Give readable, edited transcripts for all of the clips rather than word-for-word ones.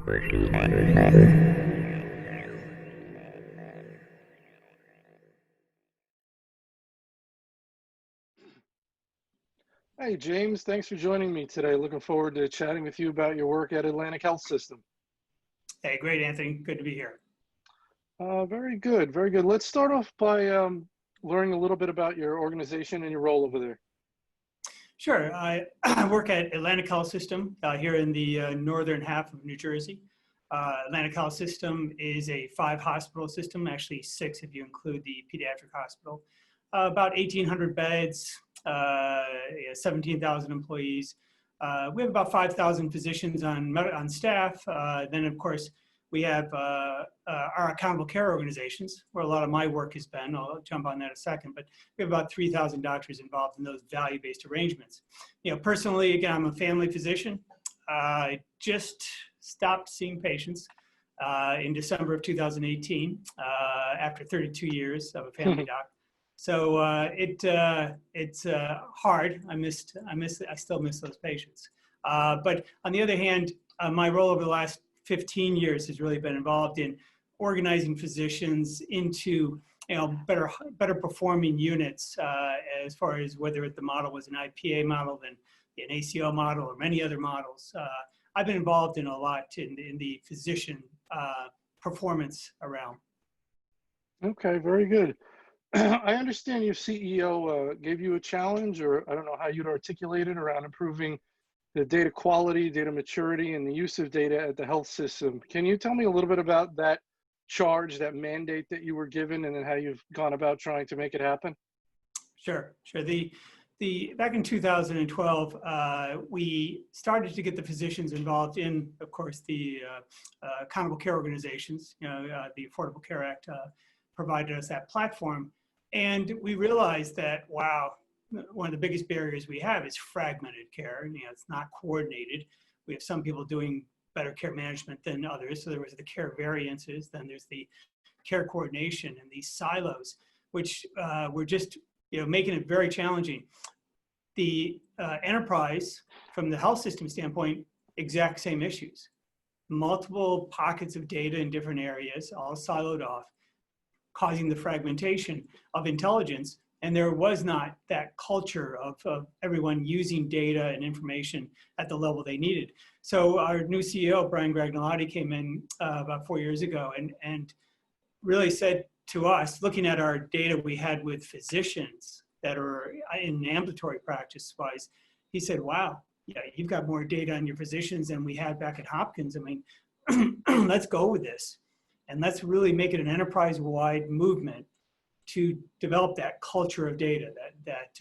Hey, James, thanks for joining me today. Looking forward to chatting with you about your work at Atlantic Health System. Hey, great, Anthony. Good to be here. Very good, very good. Let's start off by learning a little bit about your organization and your role over there. Sure. I work at Atlantic Health System here in the northern half of New Jersey. Atlantic Health System is a 5-hospital system, actually 6 if you include the pediatric hospital. About 1,800 beds, 17,000 employees. We have about 5,000 physicians on staff. Then, of course, we have our accountable care organizations, where a lot of my work has been. I'll jump on that in a second, but we have about 3,000 doctors involved in those value-based arrangements. You know, personally, again, I'm a family physician. I just stopped seeing patients in December of 2018 after 32 years of a family doc. So it's hard. I still miss those patients. But on the other hand, my role over the last 15 years has really been involved in organizing physicians into better performing units as far as whether the model was an IPA model than an ACO model or many other models. I've been involved in a lot in the physician performance realm. Okay, very good. I understand your CEO gave you a challenge, or I don't know how you'd articulate it, around improving the data quality, data maturity, and the use of data at the health system. Can you tell me a little bit about that charge, that mandate that you were given, and then how you've gone about trying to make it happen? Sure. Back in 2012, we started to get the physicians involved in, of course, the accountable care organizations. The Affordable Care Act provided us that platform, and we realized that, wow, one of the biggest barriers we have is fragmented care. It's not coordinated. We have some people doing better care management than others. So there was the care variances, then there's the care coordination and these silos, which were just making it very challenging. The enterprise, from the health system standpoint, exact same issues. Multiple pockets of data in different areas, all siloed off, causing the fragmentation of intelligence. And there was not that culture of everyone using data and information at the level they needed. So our new CEO, Brian Gragnolotti, came in about 4 years ago and really said to us, looking at our data we had with physicians that are in ambulatory practice-wise, he said, wow, yeah, you've got more data on your physicians than we had back at Hopkins. I mean, let's go with this. And let's really make it an enterprise-wide movement to develop that culture of data, that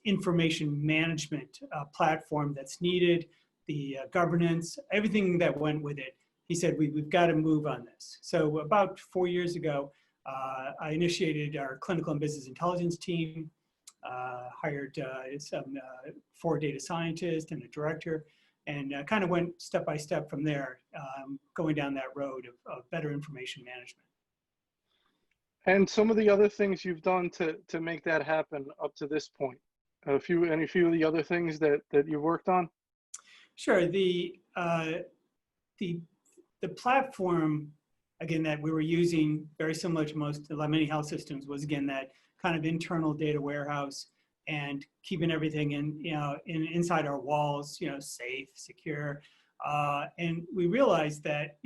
information management platform that's needed, the governance, everything that went with it. He said, we've got to move on this. So about 4 years ago, I initiated our clinical and business intelligence team, hired some 4 data scientists and a director, and kind of went step by step from there, going down that road of better information management. And some of the other things you've done to make that happen up to this point, any few of the other things that you've worked on? Sure. The platform, again, that we were using, very similar to many health systems, was again that kind of internal data warehouse and keeping everything inside our walls, safe, secure. And we realized that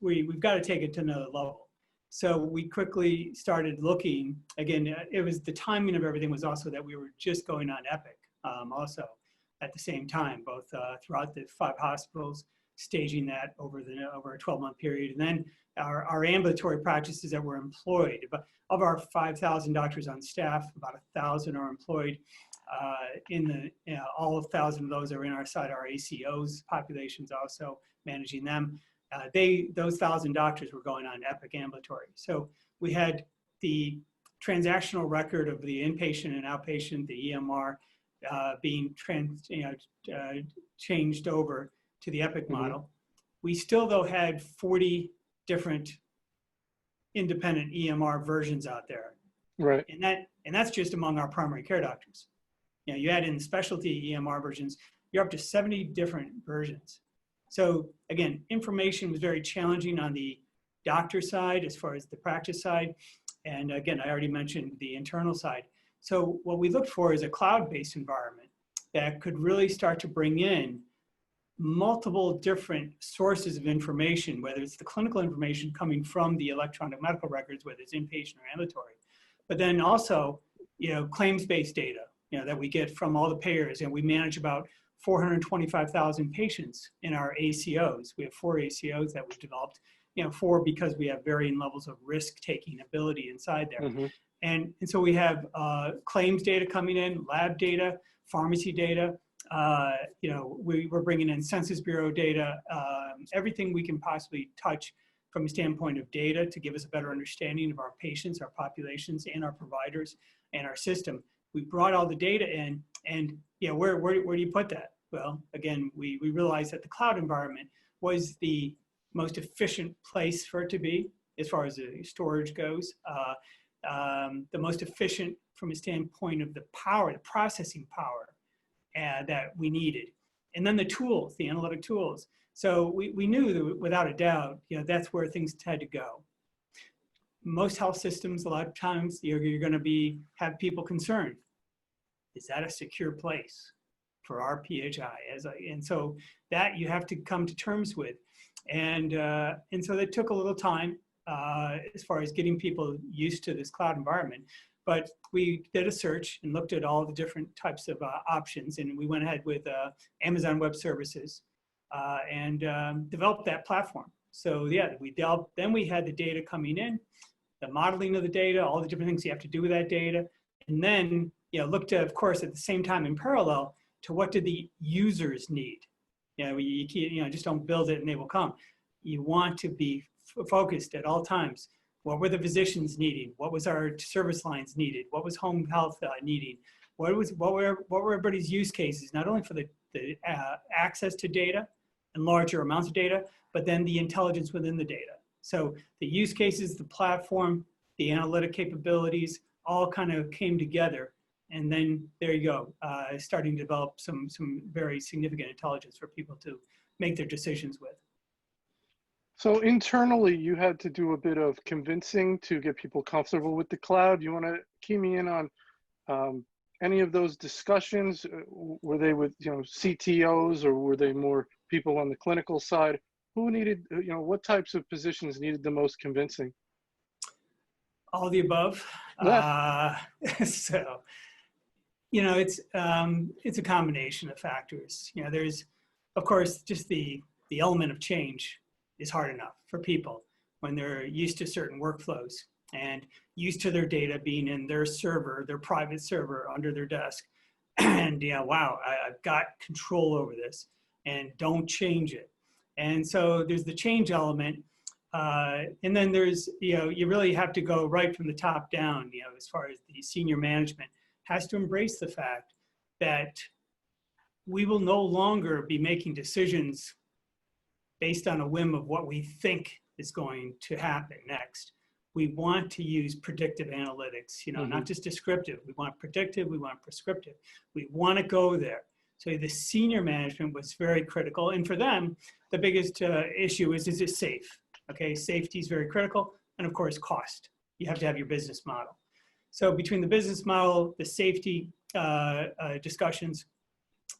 we've got to take it to another level. So we quickly started looking. Again, it was the timing of everything was also that we were just going on Epic also at the same time, both throughout the 5 hospitals, staging that over a 12-month period. And then our ambulatory practices that were employed. But of our 5,000 doctors on staff, about 1,000 are employed. All of 1,000 of those are in our ACOs populations, also managing them. Those 1,000 doctors were going on Epic ambulatory. So we had the transactional record of the inpatient and outpatient, the EMR, being changed over to the Epic model. We still, though, had 40 different independent EMR versions out there. Right. And that's just among our primary care doctors. You add in specialty EMR versions, you're up to 70 different versions. So again, information was very challenging on the doctor side as far as the practice side. And again, I already mentioned the internal side. So what we looked for is a cloud-based environment that could really start to bring in multiple different sources of information, whether it's the clinical information coming from the electronic medical records, whether it's inpatient or ambulatory, but then also, claims-based data, that we get from all the payers. And we manage about 425,000 patients in our ACOs. We have 4 ACOs that we've developed, 4 because we have varying levels of risk-taking ability inside there. Mm-hmm. And so we have claims data coming in, lab data, pharmacy data. We're bringing in Census Bureau data, everything we can possibly touch from a standpoint of data to give us a better understanding of our patients, our populations, and our providers, and our system. We brought all the data in, and where do you put that? Well, again, we realized that the cloud environment was the most efficient place for it to be as far as the storage goes. The most efficient from a standpoint of the power, the processing power that we needed. And then the tools, the analytic tools. So we knew that without a doubt, that's where things had to go. Most health systems, a lot of times, you're going to have people concerned. Is that a secure place for our PHI? And so that you have to come to terms with. And so that took a little time as far as getting people used to this cloud environment. But we did a search and looked at all the different types of options, and we went ahead with Amazon Web Services and developed that platform. So yeah, then we had the data coming in, the modeling of the data, all the different things you have to do with that data, and then looked at, of course, at the same time in parallel to what did the users need. You just don't build it and they will come. You want to be focused at all times. What were the physicians needing? What was our service lines needed? What was home health needing? What were everybody's use cases, not only for the access to data and larger amounts of data, but then the intelligence within the data. So the use cases, the platform, the analytic capabilities, all kind of came together. And then there you go, starting to develop some very significant intelligence for people to make their decisions with. So internally, you had to do a bit of convincing to get people comfortable with the cloud. You want to key me in on any of those discussions? Were they with CTOs, or were they more people on the clinical side? Who needed, what types of positions needed the most convincing? All of the above. Yeah. So, it's a combination of factors. There's, of course, just the element of change is hard enough for people when they're used to certain workflows and used to their data being in their server, their private server under their desk. And wow, I've got control over this and don't change it. And so there's the change element. And then there's, you really have to go right from the top down, as far as the senior management has to embrace the fact that we will no longer be making decisions based on a whim of what we think is going to happen next. We want to use predictive analytics, not just descriptive. We want predictive, we want prescriptive. We want to go there. So the senior management was very critical. And for them, the biggest issue is it safe? Okay, safety is very critical. And of course, cost. You have to have your business model. So between the business model, the safety discussions,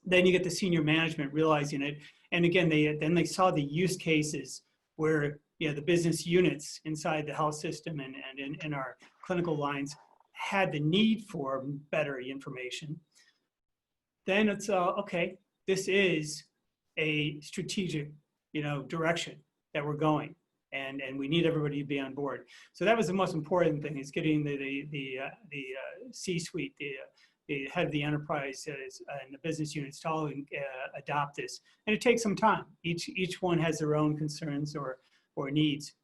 then you get the senior management realizing it. And again, they saw the use cases where the business units inside the health system and in our clinical lines had the need for better information. Then it's okay, this is a strategic direction that we're going, and we need everybody to be on board. So that was the most important thing, is getting the C-suite, the head of the enterprise and the business units to all adopt this. And it takes some time. Each one has their own concerns or needs.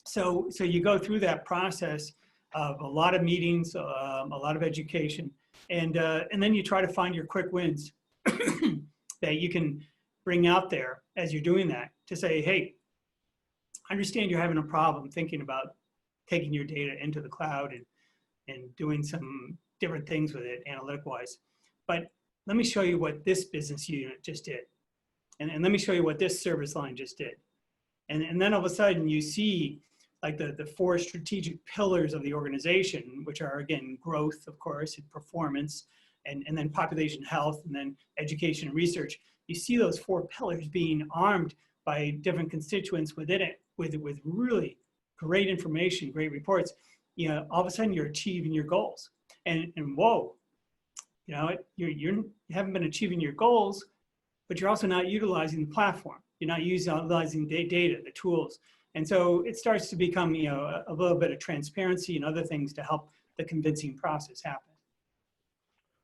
So you go through that process of a lot of meetings, a lot of education, and then you try to find your quick wins that you can bring out there as you're doing that, to say, hey, I understand you're having a problem thinking about taking your data into the cloud and doing some different things with it analytic wise. But let me show you what this business unit just did. and let me show you what this service line just did. And then all of a sudden you see like the four strategic pillars of the organization, which are, again, growth, of course, and performance, and then population health, and then education and research. You see those four pillars being armed by different constituents within it with really great information, great reports. You know, all of a sudden you're achieving your goals. And whoa, you know, you haven't been achieving your goals, but you're also not utilizing the platform. You're not utilizing the data, the tools. And so it starts to become, you know, a little bit of transparency and other things to help the convincing process happen.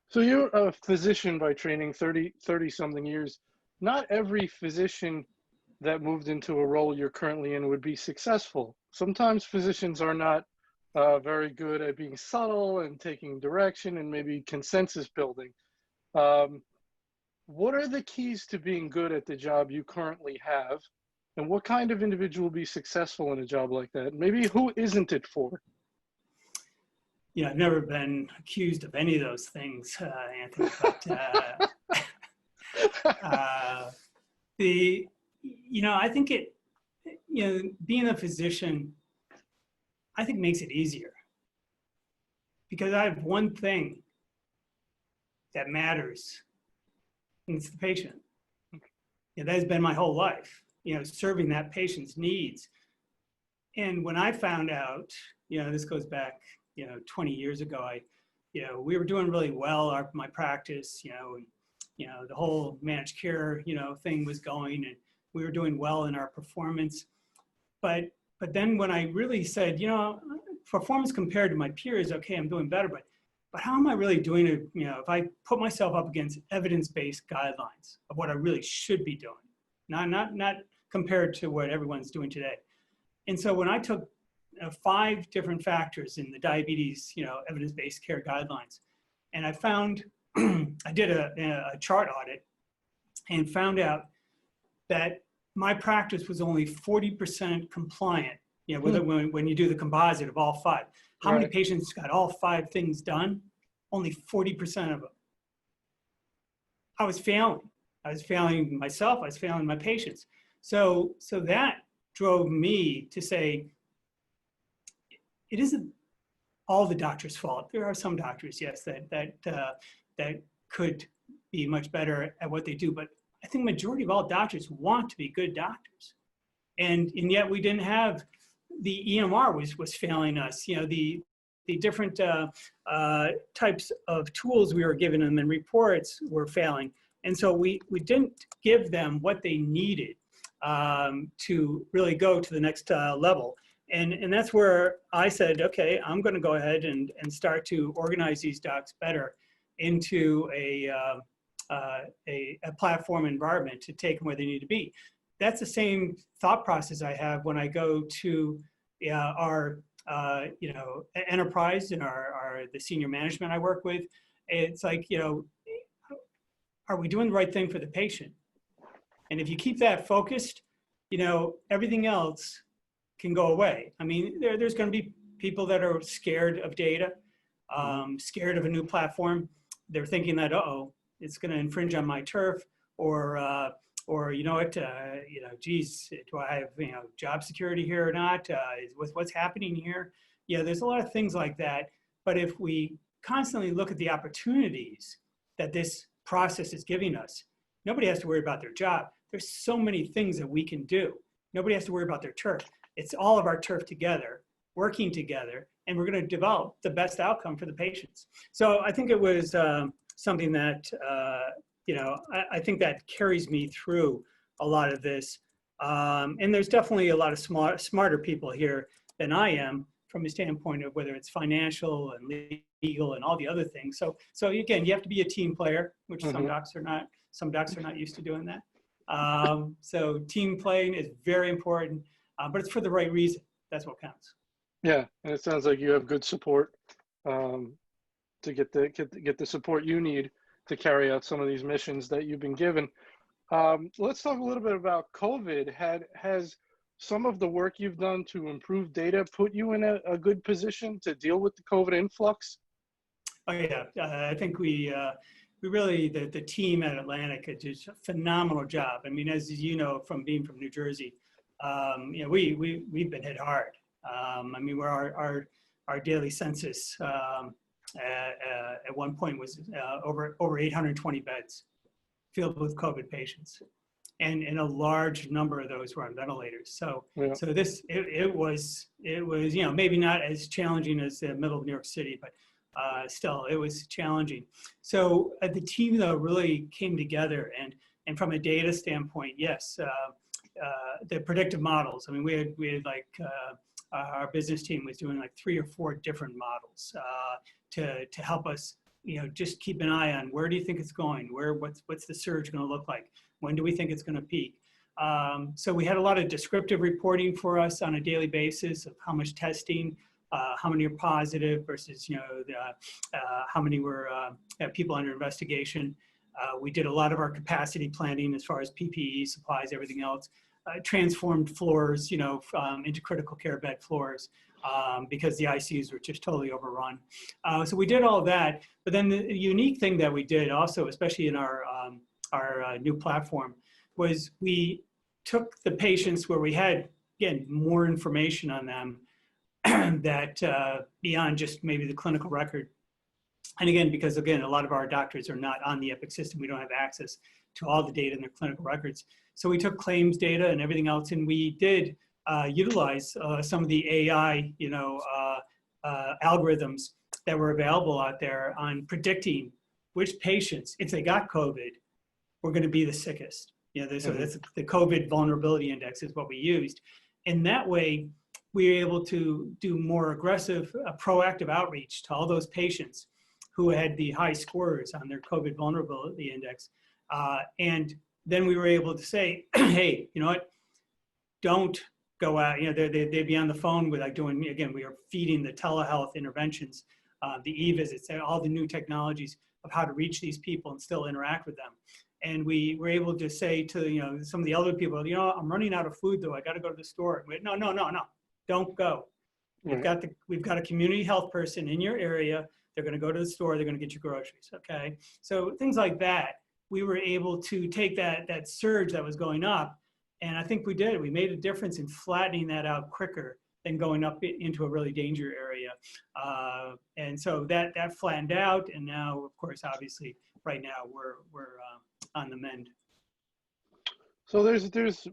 So you're a physician by training, 30 something years. Not every physician that moved into a role you're currently in would be successful. Sometimes physicians are not very good at being subtle and taking direction and maybe consensus building. What are the keys to being good at the job you currently have? And what kind of individual will be successful in a job like that? Maybe who isn't it for? Yeah, I've never been accused of any of those things, Anthony, but you know, I think you know, being a physician, I think makes it easier because I have one thing that matters, and it's the patient. You know, that has been my whole life, you know, serving that patient's needs. And when I found out, you know, this goes back, you know, 20 years ago, you know, we were doing really well, my practice, you know, the whole managed care, you know, thing was going, and we were doing well in our performance. But then when I really said, you know, performance compared to my peers, okay, I'm doing better, but how am I really doing it? You know, if I put myself up against evidence-based guidelines of what I really should be doing, not compared to what everyone's doing today. And so when I took 5 different factors in the diabetes, you know, evidence-based care guidelines, and I found, I did a chart audit and found out that my practice was only 40% compliant, you know, when you do the composite of all 5. How many patients got all 5 things done? Only 40% of them. I was failing. I was failing myself. I was failing my patients. So that drove me to say, it isn't all the doctor's fault. There are some doctors, yes, that could be much better at what they do, but I think majority of all doctors want to be good doctors. And yet we didn't have, the EMR was failing us. You know, the different types of tools we were giving them and reports were failing. And so we didn't give them what they needed to really go to the next level. And that's where I said, okay, I'm going to go ahead and start to organize these docs better into a platform environment to take them where they need to be. That's the same thought process I have when I go to our you know, enterprise and the senior management I work with. It's like, you know, are we doing the right thing for the patient? And if you keep that focused, you know, everything else can go away. I mean, there's going to be people that are scared of data, scared of a new platform. They're thinking that, uh-oh, it's going to infringe on my turf, or you know what, you know, geez, do I have, you know, job security here or not? What's happening here? Yeah, there's a lot of things like that. But if we constantly look at the opportunities that this process is giving us, nobody has to worry about their job. There's so many things that we can do. Nobody has to worry about their turf. It's all of our turf together, working together, and we're going to develop the best outcome for the patients. So I think it was something that, you know, I think that carries me through a lot of this. And there's definitely a lot of smarter people here than I am from a standpoint of whether it's financial and legal and all the other things. So again, you have to be a team player, which some docs are not. Some docs are not used to doing that. So team playing is very important, but it's for the right reason. That's what counts. Yeah, and it sounds like you have good support to get the support you need to carry out some of these missions that you've been given. Let's talk a little bit about COVID. Has some of the work you've done to improve data put you in a good position to deal with the COVID influx? Oh yeah, I think we we really, the team at Atlantic did a phenomenal job. I mean, as you know, from being from New Jersey, you know, we've been hit hard. I mean, our daily census at one point was over 820 beds filled with COVID patients. And a large number of those were on ventilators. So, Yeah. so this, it was, you know, maybe not as challenging as the middle of New York City, but still it was challenging. So the team though really came together, and from a data standpoint, yes, the predictive models. I mean, we had like, our business team was doing like 3 or 4 different models to help us, you know, just keep an eye on where do you think it's going? What's the surge going to look like? When do we think it's going to peak? So we had a lot of descriptive reporting for us on a daily basis of how much testing, how many are positive versus, you know, how many were people under investigation. We did a lot of our capacity planning as far as PPE, supplies, everything else. Transformed floors, you know, into critical care bed floors because the ICUs were just totally overrun. So we did all of that. But then the unique thing that we did also, especially in our new platform, was we took the patients where we had, again, more information on them that beyond just maybe the clinical record. And again, because again, a lot of our doctors are not on the Epic system. We don't have access to all the data in their clinical records. So we took claims data and everything else, and we did utilize some of the AI, you know, algorithms that were available out there on predicting which patients, if they got COVID, were going to be the sickest. You know, so that's the COVID vulnerability index is what we used. And that way, we were able to do more aggressive, proactive outreach to all those patients who had the high scores on their COVID vulnerability index. And then we were able to say, hey, you know what, don't go out, you know, they'd be on the phone with like doing, again, we are feeding the telehealth interventions, the e-visits, all the new technologies of how to reach these people and still interact with them. And we were able to say to, you know, some of the other people, you know, I'm running out of food though, I got to go to the store. No, don't go. We've got a community health person in your area. They're going to go to the store. They're going to get your groceries. Okay. So things like that, we were able to take that surge that was going up. And I think we did. We made a difference in flattening that out quicker than going up into a really danger area. And so that flattened out. And now, of course, obviously, right now we're on the mend. So there's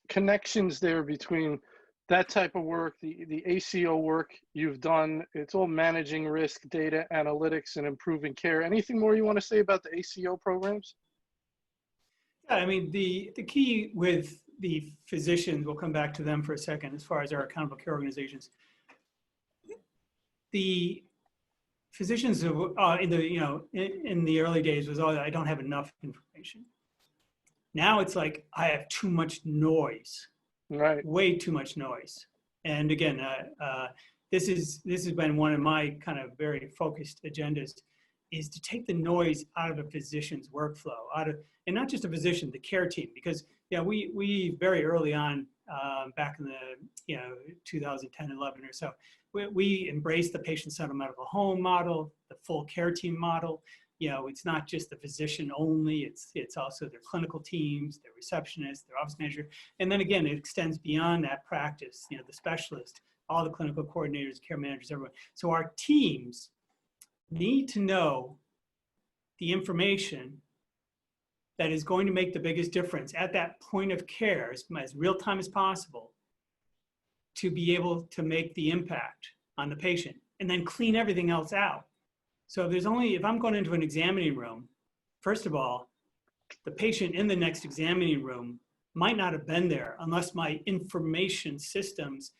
connections there between that type of work, the ACO work you've done. It's all managing risk, data analytics, and improving care. Anything more you want to say about the ACO programs? Yeah, I mean, the key with the physicians, we'll come back to them for a second, as far as our accountable care organizations. The physicians in the early days was all, I don't have enough information. Now it's like, I have too much noise. Right. Way too much noise. And again, this has been one of my kind of very focused agendas, is to take the noise out of a physician's workflow, and not just a physician, the care team, because we very early on, back in the 2010, 11 or so, we embraced the patient-centered medical home model, the full care team model. You know, it's not just the physician only, it's also their clinical teams, their receptionist, their office manager. And then again, it extends beyond that practice, you know, the specialist, all the clinical coordinators, care managers, everyone. So our teams need to know the information that is going to make the biggest difference at that point of care as real time as possible to be able to make the impact on the patient, and then clean everything else out. So if I'm going into an examining room, first of all, the patient in the next examining room might not have been there unless my information systems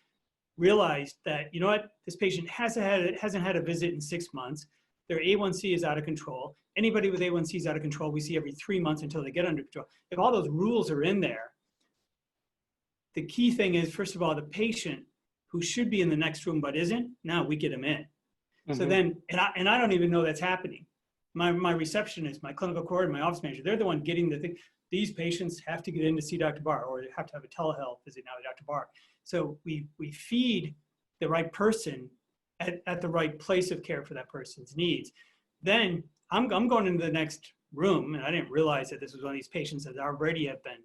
realized that, you know what, this patient hasn't had a visit in 6 months. Their A1C is out of control. Anybody with A1C is out of control, we see every 3 months until they get under control. If all those rules are in there, the key thing is, first of all, the patient who should be in the next room but isn't, now we get them in. So then, and I don't even know that's happening. My receptionist, my clinical coordinator, my office manager, they're the one getting the thing. These patients have to get in to see Dr. Barr, or they have to have a telehealth visit now with Dr. Barr. So we feed the right person at the right place of care for that person's needs. Then I'm going into the next room, and I didn't realize that this was one of these patients that already have been,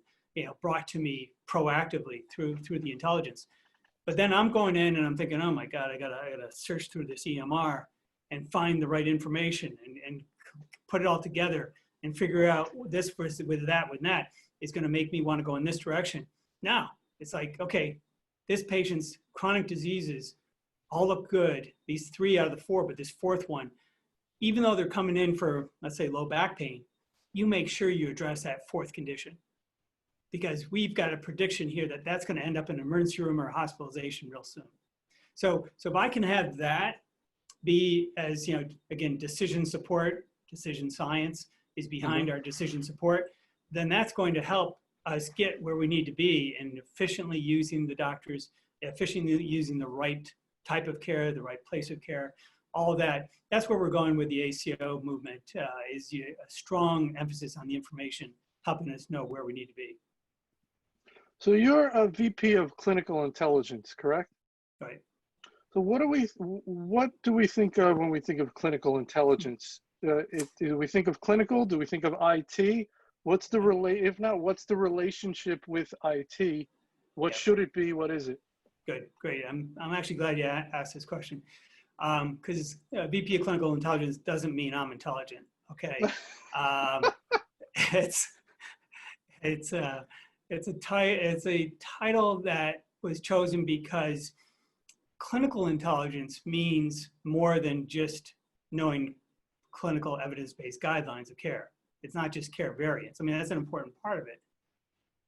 brought to me proactively through the intelligence. But then I'm going in and I'm thinking, oh my God, I gotta search through this EMR and find the right information and put it all together and figure out this versus with that is going to make me want to go in this direction. Now it's like, okay, this patient's chronic diseases all look good. These 3 out of the 4, but this 4th one, even though they're coming in for, let's say, low back pain, you make sure you address that 4th condition, because we've got a prediction here that that's going to end up in an emergency room or hospitalization real soon. So if I can have that be as, again, decision support, decision science is behind our decision support, then that's going to help us get where we need to be and efficiently using the doctors, efficiently using the right type of care, the right place of care, all of that. That's where we're going with the ACO movement, is a strong emphasis on the information, helping us know where we need to be. So you're a VP of Clinical Intelligence, correct? Right. So what do we think of when we think of clinical intelligence? Do we think of clinical? Do we think of IT? What's the if not, what's the relationship with IT? What should it be? What is it? Good, great. I'm actually glad you asked this question, because VP of Clinical Intelligence doesn't mean I'm intelligent. Okay, it's a title that was chosen because clinical intelligence means more than just knowing clinical evidence-based guidelines of care. It's not just care variance. I mean, that's an important part of it.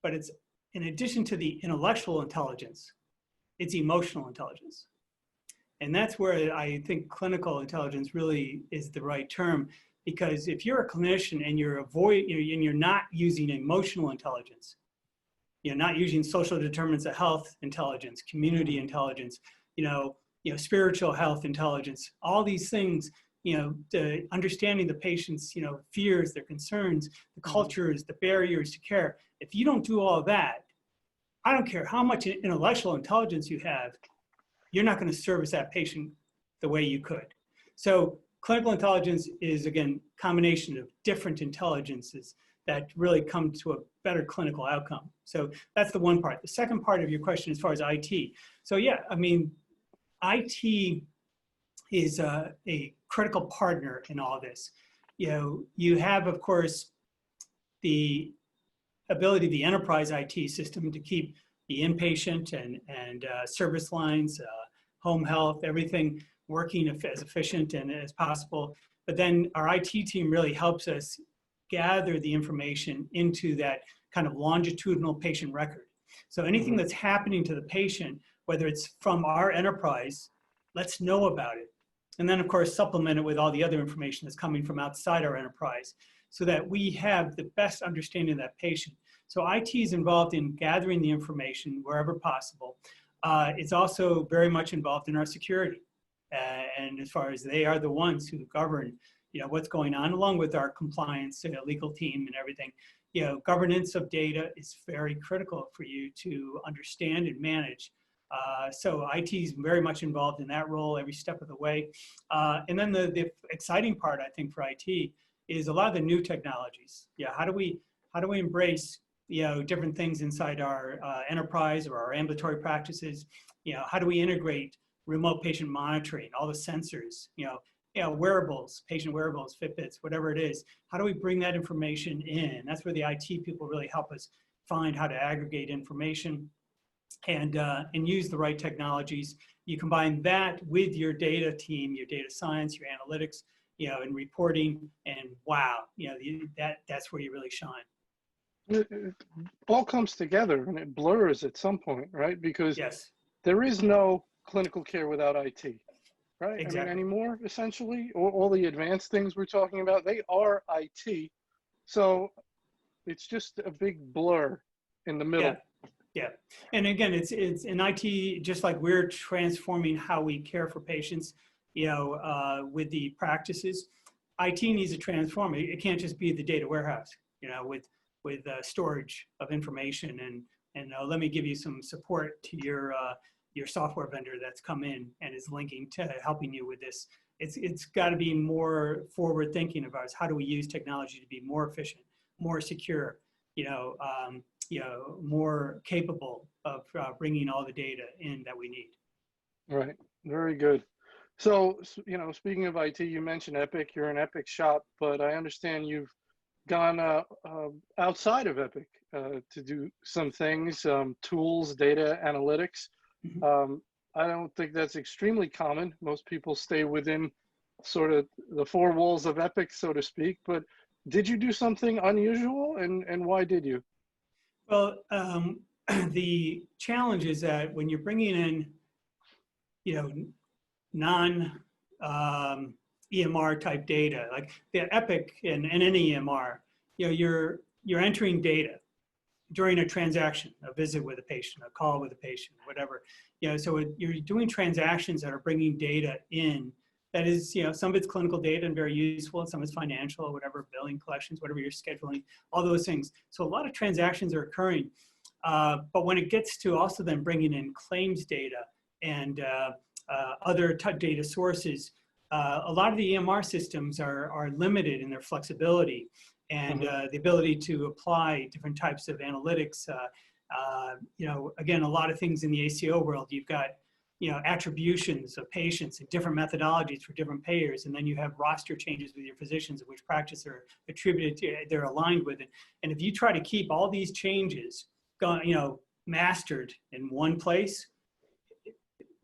But it's, in addition to the intellectual intelligence, it's emotional intelligence. And that's where I think clinical intelligence really is the right term, because if you're a clinician and you're not using emotional intelligence, you're not using social determinants of health intelligence, community intelligence, spiritual health intelligence, all these things, the understanding the patient's, fears, their concerns, the cultures, the barriers to care. If you don't do all that, I don't care how much intellectual intelligence you have, you're not going to service that patient the way you could. So clinical intelligence is, again, a combination of different intelligences that really come to a better clinical outcome. So that's the one part. The second part of your question as far as IT. So yeah, I mean, IT is a critical partner in all this. You have, of course, the ability of the enterprise IT system to keep the inpatient and service lines, home health, everything working as efficient and as possible. But then our IT team really helps us gather the information into that kind of longitudinal patient record. So anything that's happening to the patient, whether it's from our enterprise, let's know about it. And then, of course, supplement it with all the other information that's coming from outside our enterprise so that we have the best understanding of that patient. So IT is involved in gathering the information wherever possible. It's also very much involved in our security. And as far as they are the ones who govern, what's going on, along with our compliance, legal team and everything. Governance of data is very critical for you to understand and manage. So IT is very much involved in that role every step of the way. And then the exciting part, I think, for IT is a lot of the new technologies. How do we embrace different things inside our enterprise or our ambulatory practices? How do we integrate remote patient monitoring, all the sensors, wearables, patient wearables, Fitbits, whatever it is? How do we bring that information in? That's where the IT people really help us find how to aggregate information and use the right technologies. You combine that with your data team, your data science, your analytics, and reporting, and wow, that's where you really shine. It all comes together and it blurs at some point, right? Because there is no clinical care without IT, right? Exactly. I mean, anymore, essentially, all the advanced things we're talking about, they are IT. So it's just a big blur in the middle. Yeah. And again, it's in IT, just like we're transforming how we care for patients, with the practices, IT needs to transform. It can't just be the data warehouse, with storage of information and let me give you some support to your software vendor that's come in and is linking to helping you with this it's got to be more forward thinking about how do we use technology to be more efficient, more secure, more capable of bringing all the data in that we need. Right. Very good. So, speaking of IT, you mentioned Epic. You're an Epic shop, but I understand you've gone outside of Epic to do some things, tools, data analytics. I don't think that's extremely common. Most people stay within sort of the four walls of Epic, so to speak. But did you do something unusual, and why did you? Well, the challenge is that when you're bringing in, non EMR type data, like the Epic and any EMR, you're entering data during a transaction, a visit with a patient, a call with a patient, whatever. So you're doing transactions that are bringing data in. That is, some of it's clinical data and very useful, and some is financial, whatever, billing, collections, whatever you're scheduling, all those things. So a lot of transactions are occurring. But when it gets to also then bringing in claims data and other data sources, a lot of the EMR systems are limited in their flexibility and the ability to apply different types of analytics. Again, a lot of things in the ACO world, you've got attributions of patients and different methodologies for different payers, and then you have roster changes with your physicians of which practice are attributed to, they're aligned with it. And if you try to keep all these changes, mastered in one place,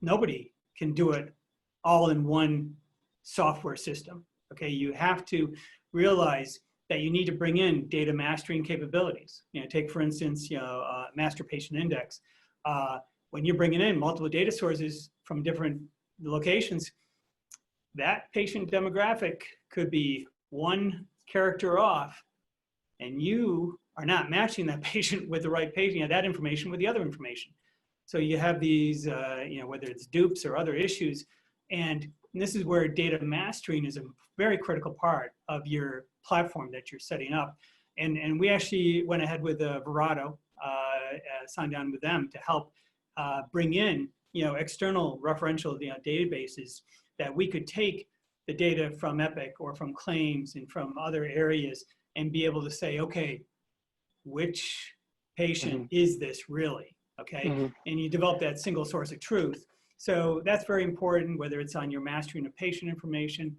nobody can do it all in one software system. Okay, you have to realize that you need to bring in data mastering capabilities. Take for instance, master patient index. When you're bringing in multiple data sources from different locations, that patient demographic could be one character off, and you are not matching that patient with the right patient, that information with the other information. So you have these, whether it's dupes or other issues, and this is where data mastering is a very critical part of your platform that you're setting up. And we actually went ahead with Verato, signed on with them to help bring in, external referential databases that we could take the data from Epic or from claims and from other areas and be able to say, okay, which patient is this really? Okay, and you develop that single source of truth. So that's very important, whether it's on your mastering of patient information,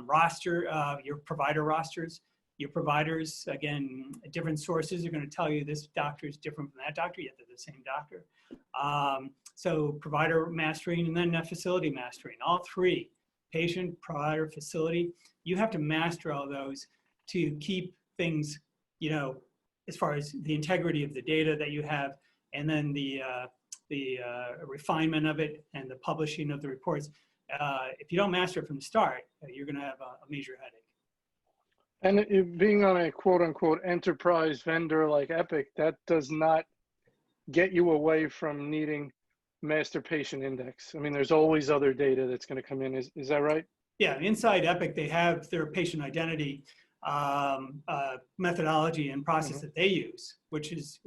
roster, your provider rosters, your providers, again, different sources are going to tell you this doctor is different from that doctor, yet they're the same doctor. So provider mastering and then facility mastering, all three, patient, provider, facility, you have to master all those to keep things, as far as the integrity of the data that you have, and then the refinement of it and the publishing of the reports. If you don't master it from the start, you're going to have a major headache. And being on a quote unquote enterprise vendor like Epic, that does not get you away from needing master patient index. I mean, there's always other data that's going to come in. Is that right? Yeah. Inside Epic, they have their patient identity methodology and process that they use, which is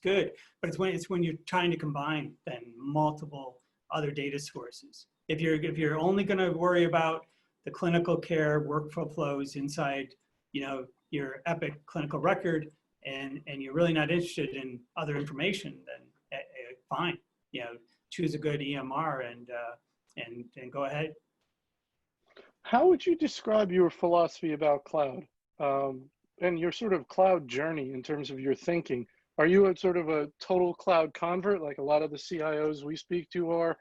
good. But it's when you're trying to combine then multiple other data sources. If you're only going to worry about the clinical care workflow flows inside, your Epic clinical record, and you're really not interested in other information, then fine. Choose a good EMR and go ahead. How would you describe your philosophy about cloud and your sort of cloud journey in terms of your thinking? Are you a sort of a total cloud convert, like a lot of the CIOs we speak to are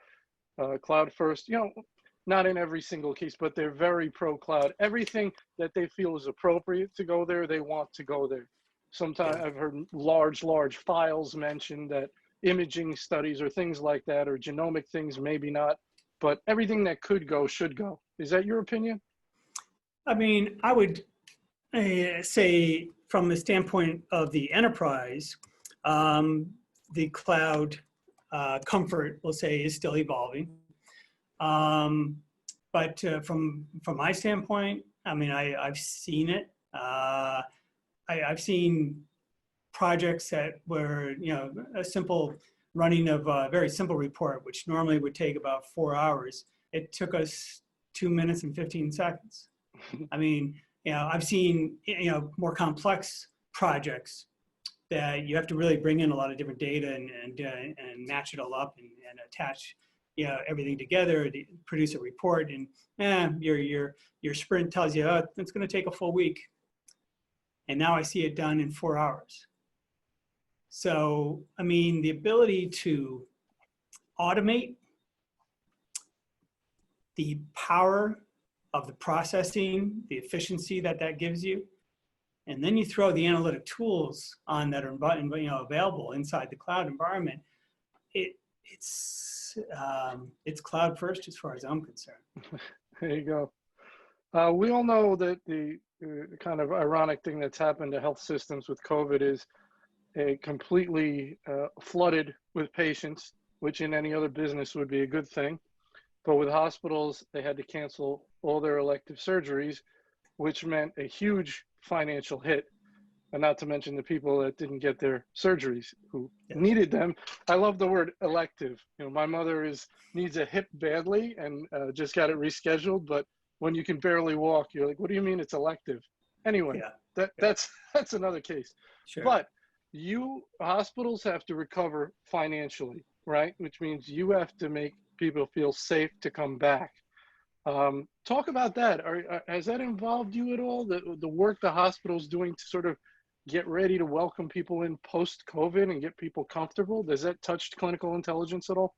cloud first? Not in every single case, but they're very pro cloud. Everything that they feel is appropriate to go there, they want to go there. Sometimes I've heard large files mentioned, that imaging studies or things like that, or genomic things, maybe not, but everything that could go should go. Is that your opinion? I mean, I would say from the standpoint of the enterprise, the cloud comfort, we'll say, is still evolving. But from my standpoint, I mean, I've seen it. I've seen projects that were, a simple running of a very simple report, which normally would take about 4 hours. It took us 2 minutes and 15 seconds. I mean, I've seen, more complex projects that you have to really bring in a lot of different data and match it all up and attach, everything together to produce a report. And your sprint tells you, oh, it's going to take a full week. And now I see it done in 4 hours. So, I mean, the ability to automate the power of the processing, the efficiency that gives you, and then you throw the analytic tools on that are available inside the cloud environment. It's cloud first as far as I'm concerned. There you go. We all know that the kind of ironic thing that's happened to health systems with COVID is a completely flooded with patients, which in any other business would be a good thing. But with hospitals, they had to cancel all their elective surgeries, which meant a huge financial hit, and not to mention the people that didn't get their surgeries who needed them. I love the word elective. My mother needs a hip badly and just got it rescheduled, but when you can barely walk, you're like, what do you mean it's elective? Anyway, that's another case. Sure. But hospitals have to recover financially, right? Which means you have to make people feel safe to come back. Talk about that. Has that involved you at all? The work the hospital's doing to sort of get ready to welcome people in post-COVID and get people comfortable? Does that touch clinical intelligence at all?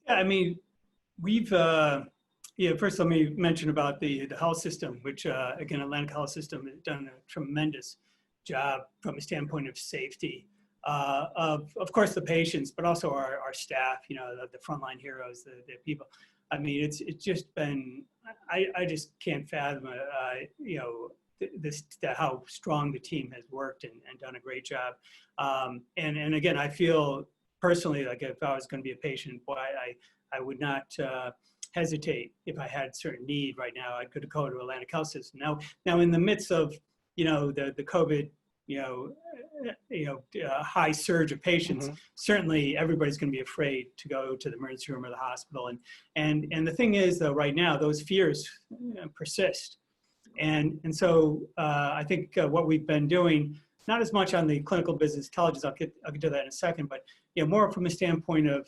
Yeah, I mean, we've, first let me mention about the health system, which again, Atlantic Health System has done a tremendous job from a standpoint of safety of course, the patients, but also our staff, the frontline heroes, the people. I mean, it's just been, I just can't fathom, how strong the team has worked and done a great job. And again, I feel personally like if I was going to be a patient, boy, I would not hesitate if I had certain need right now. I could go to Atlantic Health System. Now in the midst of, the COVID, high surge of patients, certainly everybody's going to be afraid to go to the emergency room or the hospital. And the thing is, though, right now, those fears persist. And so I think what we've been doing, not as much on the clinical business intelligence, I'll get to that in a second, but more from a standpoint of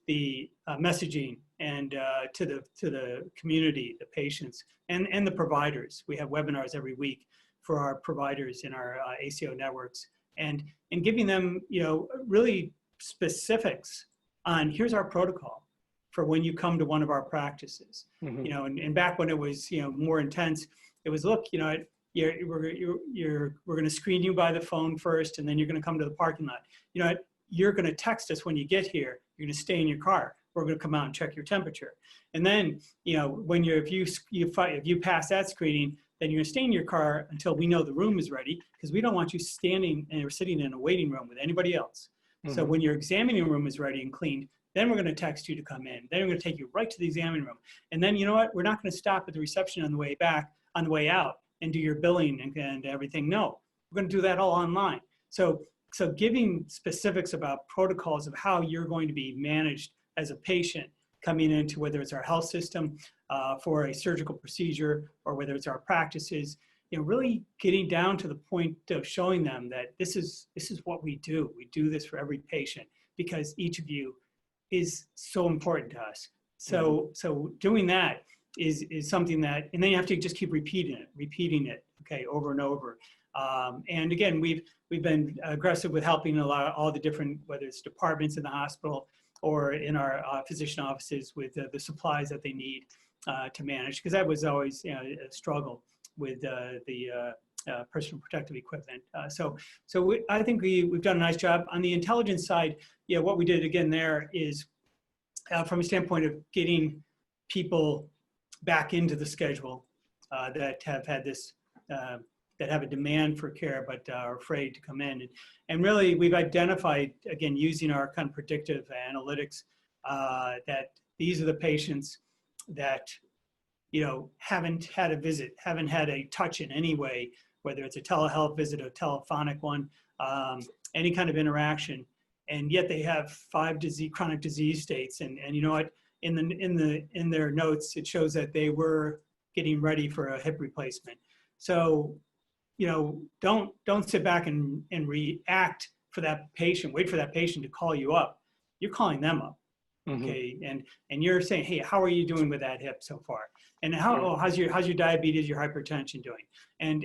the messaging and to the community, the patients, and the providers. We have webinars every week for our providers in our ACO networks, and giving them, really specifics on here's our protocol for when you come to one of our practices. And back when it was, more intense, it was, look, we're going to screen you by the phone first, and then you're going to come to the parking lot. You're going to text us when you get here. You're going to stay in your car. We're going to come out and check your temperature. And then, when if you pass that screening, then you're going to stay in your car until we know the room is ready, because we don't want you standing or sitting in a waiting room with anybody else. So when your examining room is ready and cleaned, then we're going to text you to come in. Then we're going to take you right to the examining room. And then, we're not going to stop at the reception on the way back, on the way out, and do your billing and everything. No, we're going to do that all online. So giving specifics about protocols of how you're going to be managed as a patient coming into, whether it's our health system for a surgical procedure, or whether it's our practices, really getting down to the point of showing them that this is what we do. We do this for every patient because each of you is so important to us. So doing that is something that, and then you have to just keep repeating it, okay, over and over. And again, we've been aggressive with helping all the different, whether it's departments in the hospital or in our physician offices with the supplies that they need to manage, because that was always a struggle with the personal protective equipment. I think we've done a nice job. On the intelligence side, what we did again there is from a standpoint of getting people back into the schedule that have had this, that have a demand for care but are afraid to come in. And really, we've identified, again, using our kind of predictive analytics, that these are the patients that, haven't had a visit, haven't had a touch in any way, whether it's a telehealth visit, a telephonic one, any kind of interaction. And yet they have 5 chronic disease states. And you know what? in their notes, it shows that they were getting ready for a hip replacement. So, you know, don't sit back and react for that patient, wait for that patient to call you up. You're calling them up. Okay, and you're saying, hey, how are you doing with that hip so far? And how's your diabetes, your hypertension doing? And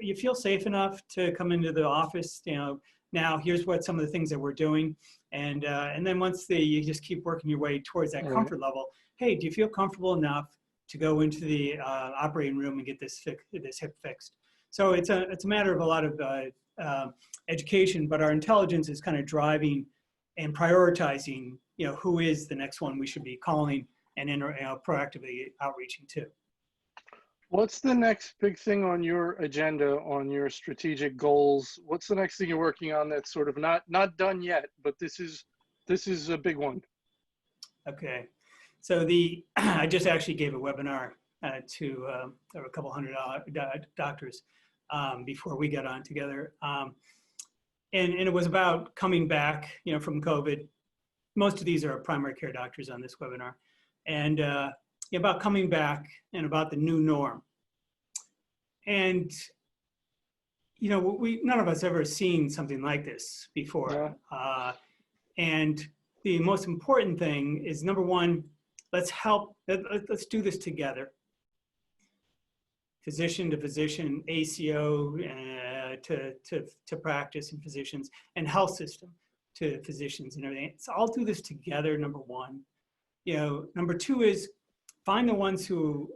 you feel safe enough to come into the office, you know, now here's what some of the things that we're doing. And then once you just keep working your way towards that comfort level, hey, do you feel comfortable enough to go into the operating room and get this hip fixed? So it's a matter of a lot of education, but our intelligence is kind of driving and prioritizing, you know, who is the next one we should be calling and proactively outreaching to. What's the next big thing on your agenda, on your strategic goals? What's the next thing you're working on that's sort of not done yet, but this is a big one? Okay, so I just actually gave a webinar to a couple hundred doctors before we got on together, and it was about coming back, you know, from COVID. Most of these are primary care doctors on this webinar, and about coming back and about the new norm. And, you know, none of us ever seen something like this before. Yeah. And the most important thing is, number one, let's do this together. Physician to physician, ACO to practice and physicians, and health system to physicians and everything. So I'll do this together, number one. You know, number two is find the ones who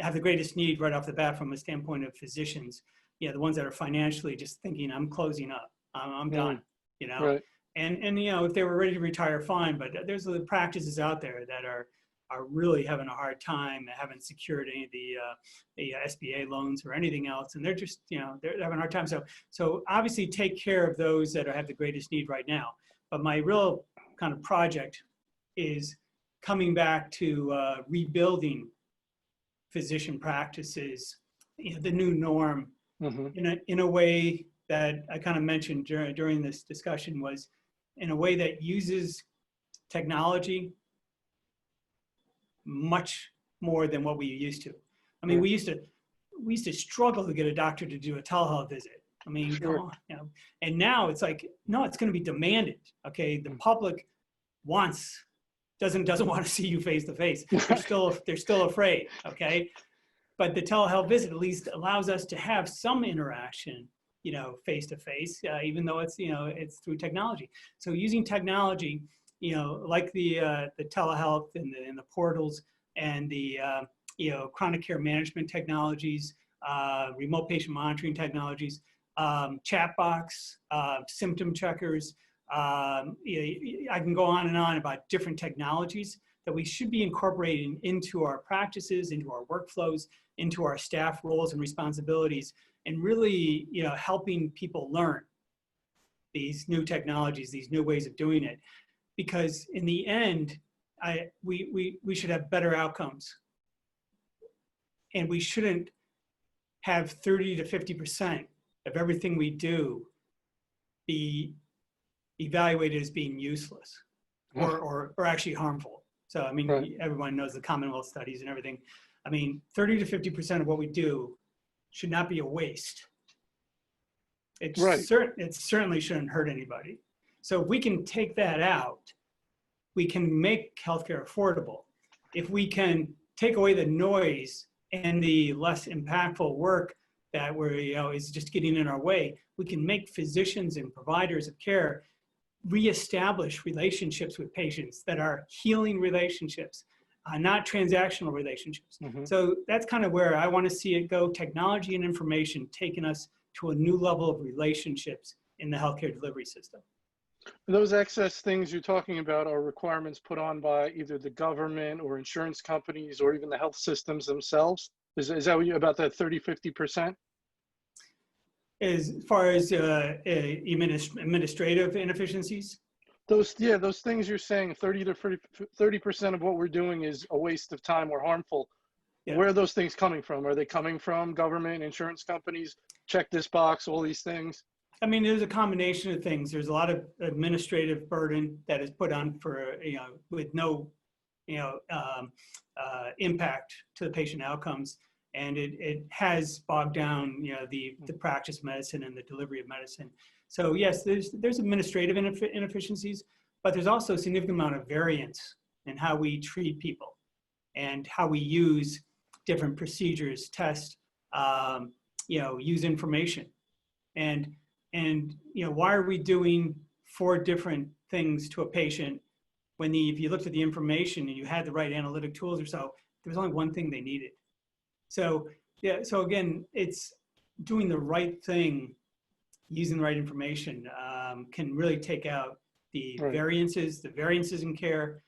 have the greatest need right off the bat from a standpoint of physicians. You know, the ones that are financially just thinking, I'm closing up, I'm done, you know. Right. And you know, if they were ready to retire, fine, but there's the practices out there that are really having a hard time, haven't secured any of the SBA loans or anything else, and they're just, you know, they're having a hard time. So obviously take care of those that have the greatest need right now. But my real kind of project is coming back to rebuilding physician practices, you know, the new norm, in a way that I kind of mentioned during this discussion, was in a way that uses technology much more than what we used to. I mean, we used to struggle to get a doctor to do a telehealth visit. I mean, come on, you know. And now it's like, no, it's going to be demanded. Okay, the public doesn't want to see you face to face. They're still afraid. Okay, but the telehealth visit at least allows us to have some interaction, you know, face to face, even though it's, you know, it's through technology. So using technology, you know, like the telehealth and the portals and the you know, chronic care management technologies, remote patient monitoring technologies, chat box, symptom checkers. You know, I can go on and on about different technologies that we should be incorporating into our practices, into our workflows, into our staff roles and responsibilities, and really, you know, helping people learn these new technologies, these new ways of doing it. Because in the end, we should have better outcomes, and we shouldn't have 30 to 50% of everything we do be evaluated as being useless or actually harmful. So I mean, everyone knows the Commonwealth studies and everything. I mean, 30 to 50% of what we do should not be a waste. It certainly shouldn't hurt anybody. So if we can take that out, we can make healthcare affordable. If we can take away the noise and the less impactful work that is just getting in our way, we can make physicians and providers of care reestablish relationships with patients that are healing relationships, not transactional relationships. So that's kind of where I want to see it go. Technology and information taking us to a new level of relationships in the healthcare delivery system. Those excess things you're talking about are requirements put on by either the government or insurance companies or even the health systems themselves? Is that what you, about that 30, 50%? As far as administrative inefficiencies? Those things you're saying, 30% of what we're doing is a waste of time or harmful. Yeah. Where are those things coming from? Are they coming from government, insurance companies? Check this box, all these things? I mean, there's a combination of things. There's a lot of administrative burden that is put on for, with no, impact to the patient outcomes. And it has bogged down, the practice of medicine and the delivery of medicine. So yes, there's administrative inefficiencies, but there's also a significant amount of variance in how we treat people and how we use different procedures, test, use information. And why are we doing 4 different things to a patient when if you looked at the information and you had the right analytic tools or so, there was only one thing they needed. So yeah, so again, it's doing the right thing, using the right information can really take out the variances in care,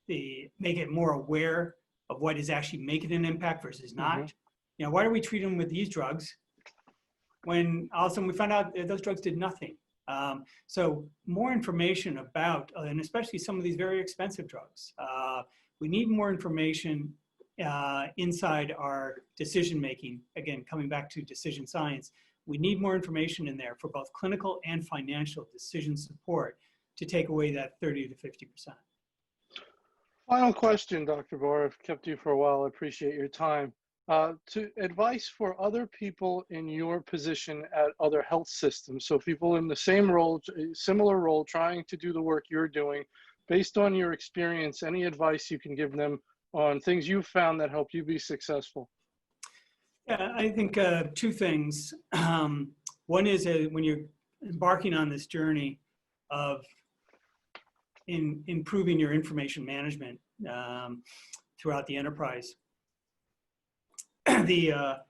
make it more aware of what is actually making an impact versus not. Why are we treating them with these drugs when all of a sudden we found out that those drugs did nothing? So more information about, and especially some of these very expensive drugs. We need more information inside our decision making. Again, coming back to decision science, we need more information in there for both clinical and financial decision support to take away that 30 to 50%. Final question, Dr. Barr. I've kept you for a while. I appreciate your time. To advice for other people in your position at other health systems. So people in the same role, similar role, trying to do the work you're doing, based on your experience, any advice you can give them on things you've found that help you be successful? Yeah, I think 2 things. One is when you're embarking on this journey of improving your information management throughout the enterprise, the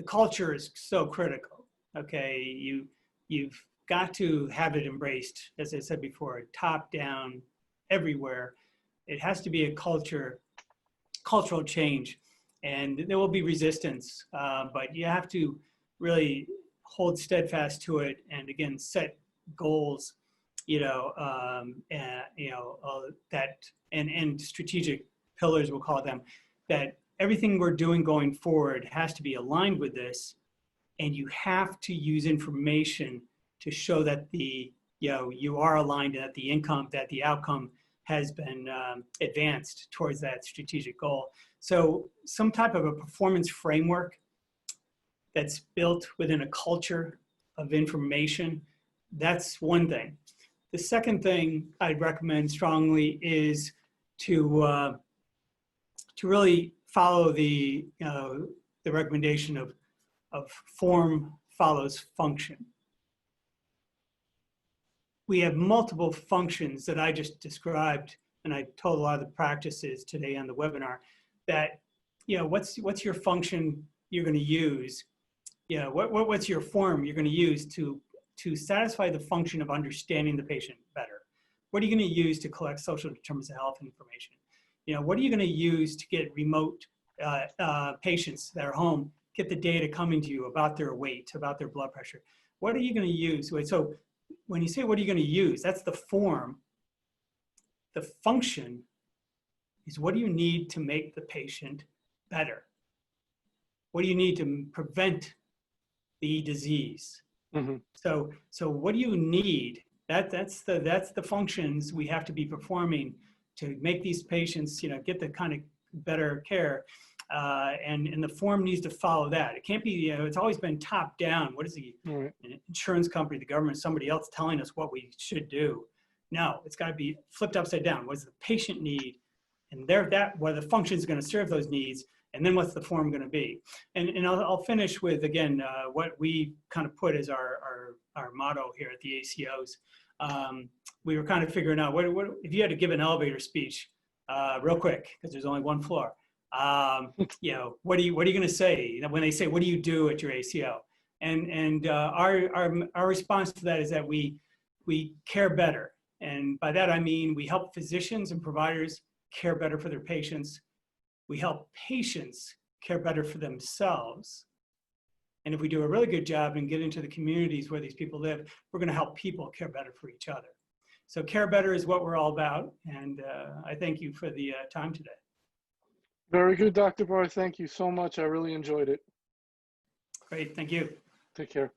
culture is so critical. Okay, you've got to have it embraced, as I said before, top down, everywhere. It has to be a cultural change, and there will be resistance, but you have to really hold steadfast to it, and again, set goals, and strategic pillars, we'll call them, that everything we're doing going forward has to be aligned with this, and you have to use information to show that you are aligned, and that the outcome has been advanced towards that strategic goal. So some type of a performance framework that's built within a culture of information, that's one thing. The second thing I'd recommend strongly is to really follow the recommendation of form follows function. We have multiple functions that I just described, and I told a lot of the practices today on the webinar that, what's your function you're going to use? What's your form you're going to use to satisfy the function of understanding the patient better? What are you going to use to collect social determinants of health information? What are you going to use to get remote patients that are home, get the data coming to you about their weight, about their blood pressure? What are you going to use? So when you say, what are you going to use? That's the form. The function is, what do you need to make the patient better? What do you need to prevent the disease? Mm-hmm. So what do you need? That's the functions we have to be performing to make these patients, get the kind of better care. And the form needs to follow that. It can't be, it's always been top down. What is the insurance company, the government, somebody else telling us what we should do? No, it's got to be flipped upside down. What does the patient need? And where the function is going to serve those needs. And then what's the form going to be? And I'll finish with, again, what we kind of put as our motto here at the ACOs. We were kind of figuring out, what if you had to give an elevator speech real quick, because there's only one floor. What are you going to say when they say, what do you do at your ACO? And our response to that is that we care better. And by that, I mean, we help physicians and providers care better for their patients. We help patients care better for themselves. And if we do a really good job and get into the communities where these people live, we're going to help people care better for each other. So care better is what we're all about. And I thank you for the time today. Very good, Dr. Barr. Thank you so much. I really enjoyed it. Great. Thank you. Take care.